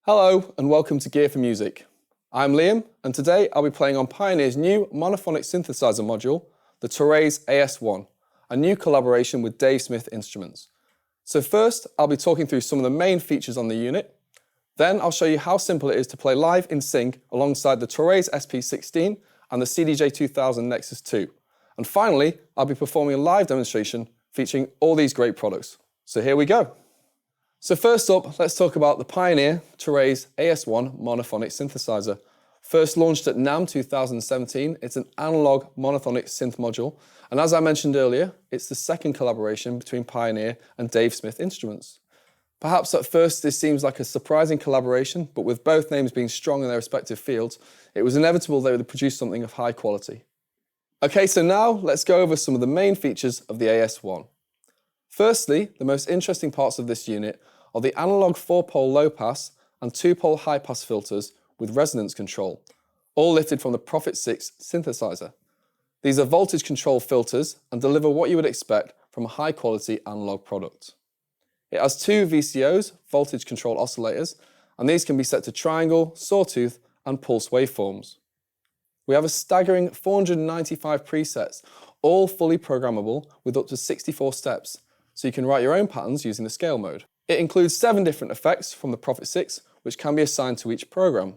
Hello and welcome to Gear for Music. I'm Liam and today I'll be playing on Pioneer's new monophonic synthesizer module, the TORAIZ AS-1, a new collaboration with Dave Smith Instruments. So first I'll be talking through some of the main features on the unit, then I'll show you how simple it is to play live in sync alongside the TORAIZ SP16 and the CDJ2000 Nexus 2. And finally, I'll be performing a live demonstration featuring all these great products. So here we go. So first up, let's talk about the Pioneer TORAIZ AS-1 monophonic synthesizer. First launched at NAMM 2017, it's an analog monophonic synth module, and as I mentioned earlier, it's the second collaboration between Pioneer and Dave Smith Instruments. Perhaps at first this seems like a surprising collaboration, but with both names being strong in their respective fields, it was inevitable they would produce something of high quality. Okay, so now let's go over some of the main features of the AS-1. Firstly, the most interesting parts of this unit are the analog 4-pole low-pass and 2-pole high-pass filters with resonance control, all lifted from the Prophet 6 synthesizer. These are voltage control filters and deliver what you would expect from a high-quality analog product. It has two VCOs, voltage control oscillators, and these can be set to triangle, sawtooth, and pulse waveforms. We have a staggering 495 presets, all fully programmable with up to 64 steps, so you can write your own patterns using the scale mode. It includes 7 different effects from the Prophet 6, which can be assigned to each program.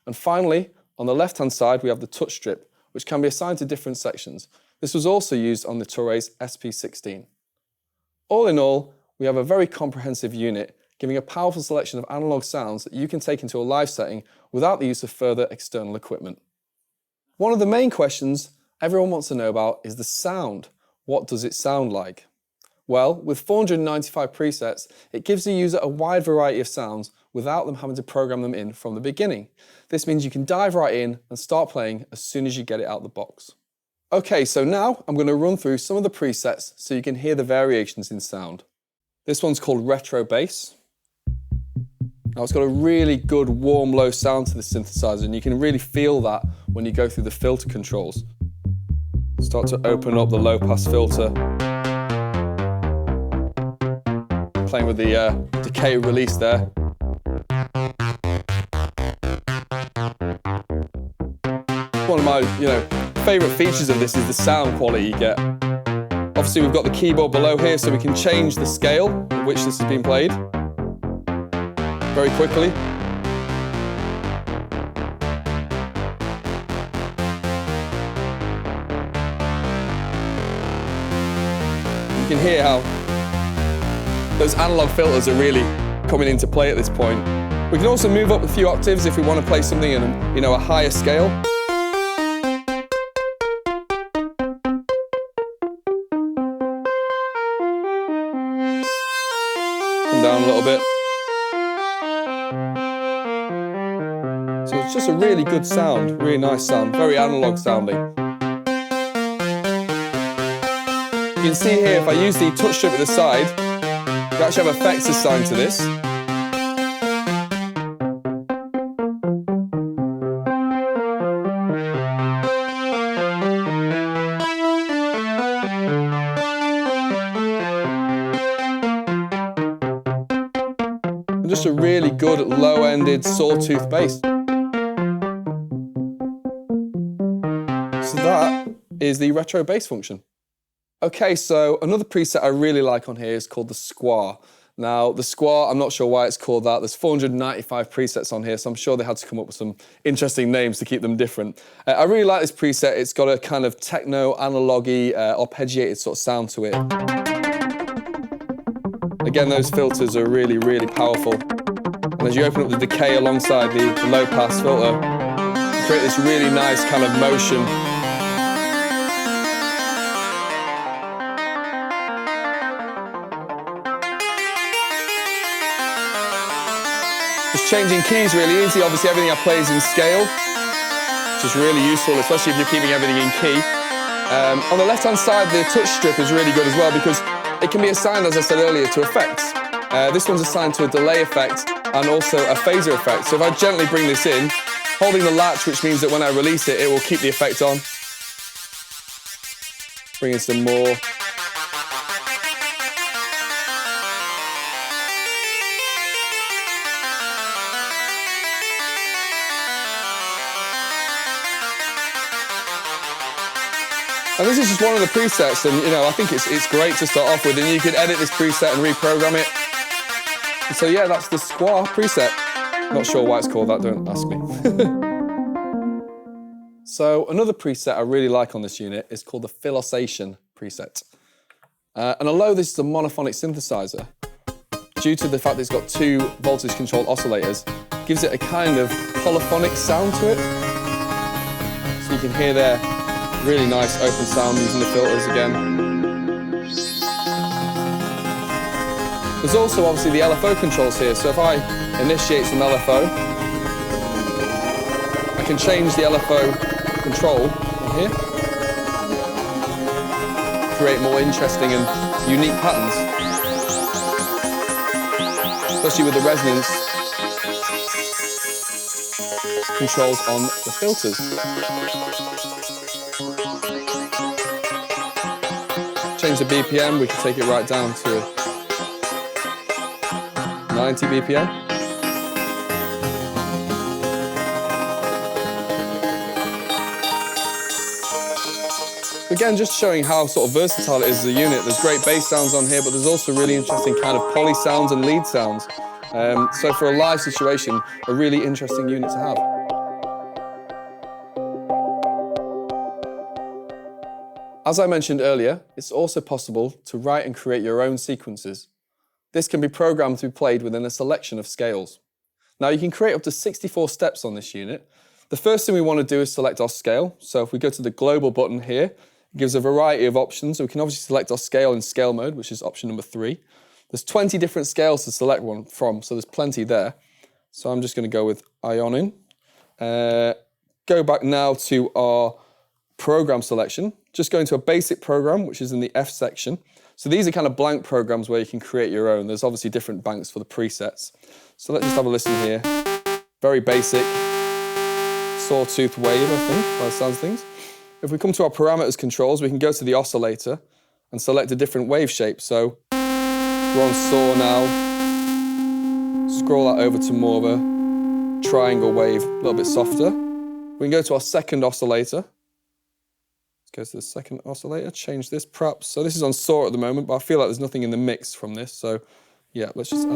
And finally, on the left-hand side, we have the touch strip, which can be assigned to different sections. This was also used on the TORAIZ SP16. All in all, we have a very comprehensive unit, giving a powerful selection of analog sounds that you can take into a live setting without the use of further external equipment. One of the main questions everyone wants to know about is the sound. What does it sound like? Well, with 495 presets, it gives the user a wide variety of sounds without them having to program them in from the beginning. This means you can dive right in and start playing as soon as you get it out the box. Okay, so now I'm going to run through some of the presets so you can hear the variations in sound. This one's called Retro Bass. Now it's got a really good warm low sound to the synthesizer, and you can really feel that when you go through the filter controls. Start to open up the low pass filter. Playing with the decay release there. One of my favourite features of this is the sound quality you get. Obviously we've got the keyboard below here so we can change the scale at which this has been played very quickly. You can hear how those analog filters are really coming into play at this point. We can also move up a few octaves if we want to play something in a higher scale. Come down a little bit. So it's just a really good sound, really nice sound, very analog sounding. You can see here if I use the touch strip at the side, we actually have effects assigned to this. And just a really good low-ended sawtooth bass. So that is the retro bass function. Okay, so another preset I really like on here is called the Squaw. Now, the Squaw, I'm not sure why it's called that. There's 495 presets on here, so I'm sure they had to come up with some interesting names to keep them different. I really like this preset. It's got a kind of techno, analog-y, arpeggiated sort of sound to it. Again, those filters are really, really powerful. And as you open up the decay alongside the low-pass filter, you create this really nice kind of motion. Just changing keys really easy. Obviously everything I play is in scale, which is really useful, especially if you're keeping everything in key. On the left-hand side, the touch strip is really good as well because it can be assigned, as I said earlier, to effects. This one's assigned to a delay effect and also a phaser effect. So if I gently bring this in, holding the latch, which means that when I release it, it will keep the effect on. Bring in some more. And this is just one of the presets, and you know, I think it's great to start off with, and you can edit this preset and reprogram it. And so yeah, that's the Squaw preset. Not sure why it's called that, don't ask me. So another preset I really like on this unit is called the Philosation preset. And although this is a monophonic synthesizer, due to the fact that it's got 2 voltage controlled oscillators, gives it a kind of polyphonic sound to it. So you can hear there, really nice open sound using the filters again. There's also obviously the LFO controls here, so if I initiate some LFO, I can change the LFO control on here, create more interesting and unique patterns, especially with the resonance controls on the filters. Change the BPM, we can take it right down to 90 BPM. Again, just showing how sort of versatile it is as a unit. There's great bass sounds on here, but there's also really interesting kind of poly sounds and lead sounds. So for a live situation, a really interesting unit to have. As I mentioned earlier, it's also possible to write and create your own sequences. This can be programmed to be played within a selection of scales. Now you can create up to 64 steps on this unit. The first thing we want to do is select our scale. So if we go to the global button here, it gives a variety of options. So we can obviously select our scale in scale mode, which is option number 3. There's 20 different scales to select one from, so there's plenty there. So I'm just going to go with Ionin. Go back now to our program selection. Just go into a basic program, which is in the F section. So these are kind of blank programs where you can create your own. There's obviously different banks for the presets. So let's just have a listen here. Very basic sawtooth wave, I think, by the sounds of things. If we come to our parameters controls, we can go to the oscillator and select a different wave shape. So we're on saw now. Scroll that over to more of a triangle wave, a little bit softer. We can go to our second oscillator. Go to the second oscillator, change this perhaps. So this is on saw at the moment, but I feel like there's nothing in the mix from this. So yeah, let's just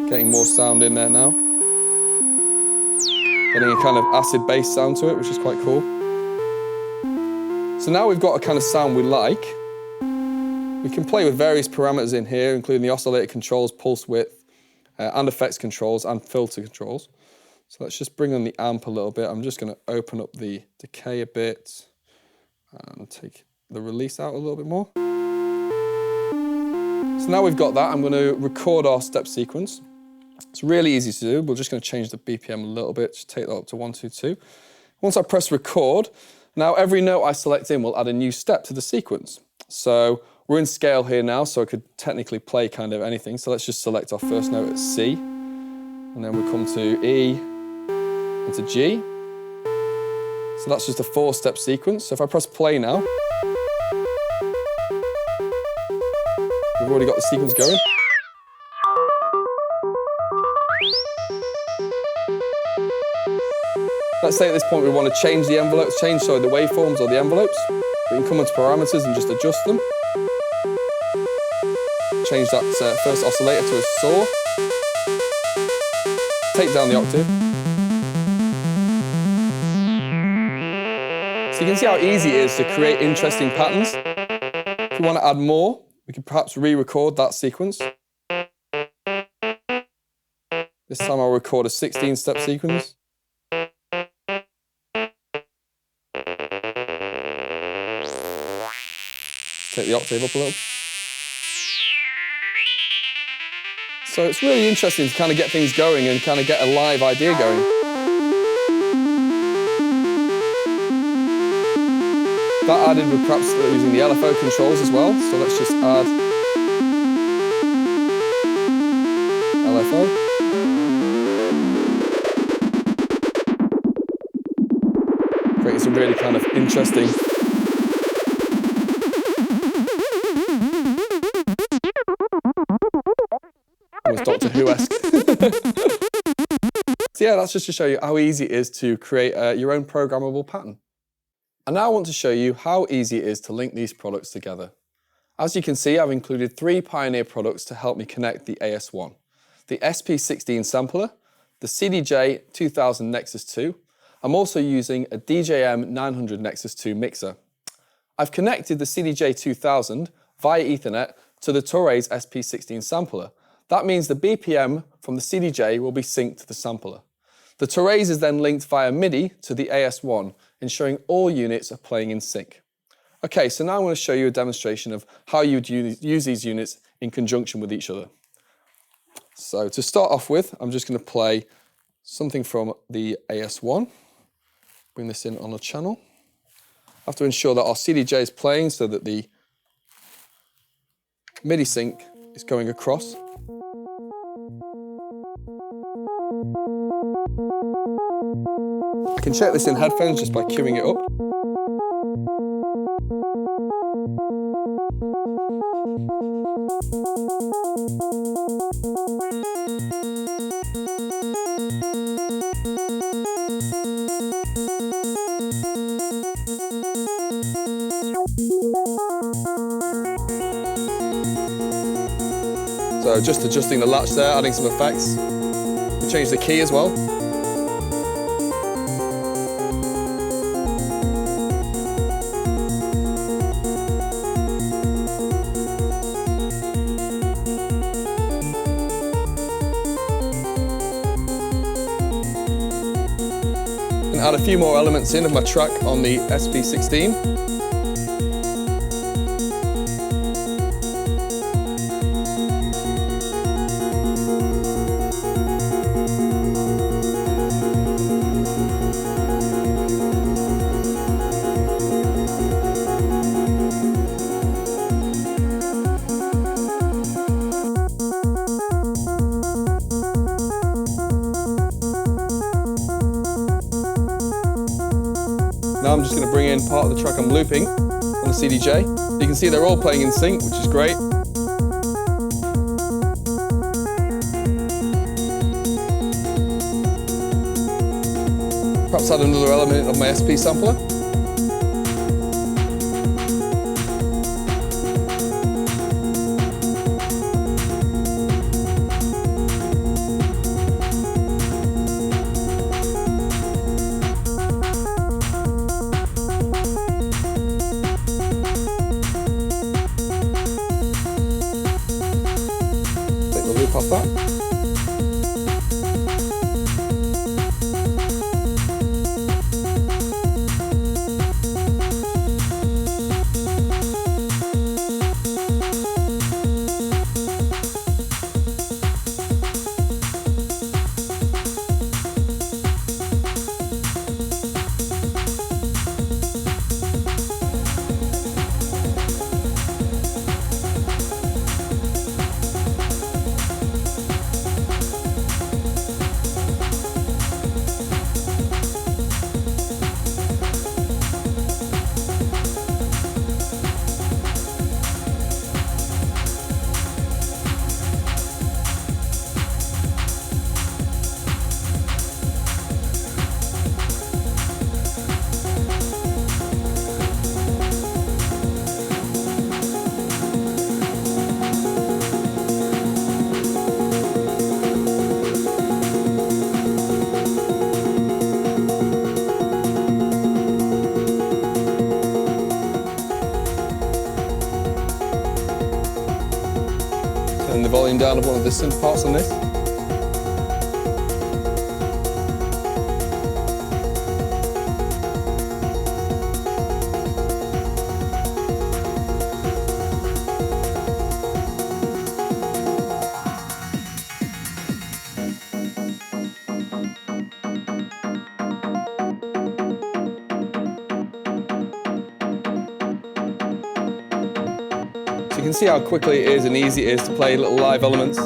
getting more sound in there now. Getting a kind of acid bass sound to it, which is quite cool. So now we've got a kind of sound we like. We can play with various parameters in here, including the oscillator controls, pulse width, and effects controls, and filter controls. So let's just bring on the amp a little bit. I'm just going to open up the decay a bit and take the release out a little bit more. So now we've got that, I'm going to record our step sequence. It's really easy to do. We're just going to change the BPM a little bit, just take that up to 122. Once I press record, now every note I select in will add a new step to the sequence. So we're in scale here now, so I could technically play kind of anything. So let's just select our first note at C, and then we come to E, into G. So that's just a 4-step sequence. So if I press play now, we've already got the sequence going. Let's say at this point we want to change the envelopes, the waveforms or the envelopes. We can come into parameters and just adjust them. Change that first oscillator to a saw. Take down the octave. So you can see how easy it is to create interesting patterns. If we want to add more, we can perhaps re-record that sequence. This time I'll record a 16-step sequence. Take the octave up a little. So it's really interesting to kind of get things going and kind of get a live idea going. That added with perhaps using the LFO controls as well. So let's just add LFO. Creating some really kind of interesting almost Doctor Who-esque. So yeah, that's just to show you how easy it is to create your own programmable pattern. And now I want to show you how easy it is to link these products together. As you can see, I've included 3 Pioneer products to help me connect the AS-1. The SP16 sampler, the CDJ 2000 Nexus 2. I'm also using a DJM 900 Nexus 2 mixer. I've connected the CDJ 2000 via Ethernet to the TORAIZ SP16 sampler. That means the BPM from the CDJ will be synced to the sampler. The TORAIZ is then linked via MIDI to the AS-1, ensuring all units are playing in sync. Okay, so now I want to show you a demonstration of how you would use these units in conjunction with each other. So to start off with, I'm just going to play something from the AS-1. Bring this in on a channel. I have to ensure that our CDJ is playing so that the MIDI sync is going across. I can check this in headphones just by queuing it up. So just adjusting the latch there, adding some effects. You can change the key as well. And add a few more elements in of my track on the SP16. Now I'm just going to bring in part of the track I'm looping on the CDJ. You can see they're all playing in sync, which is great. Perhaps add another element of my SP sampler. Off that. Turn the volume down of one of the synth parts on this. So you can see how quickly it is and easy it is to play little live elements.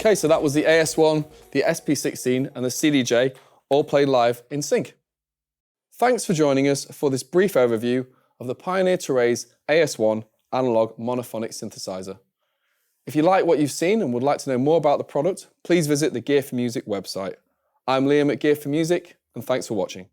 Okay, so that was the AS-1, the SP16 and the CDJ all played live in sync. Thanks for joining us for this brief overview of the Pioneer TORAIZ AS-1 analog monophonic synthesizer. If you like what you've seen and would like to know more about the product, please visit the Gear for Music website. I'm Liam at Gear for Music, and thanks for watching.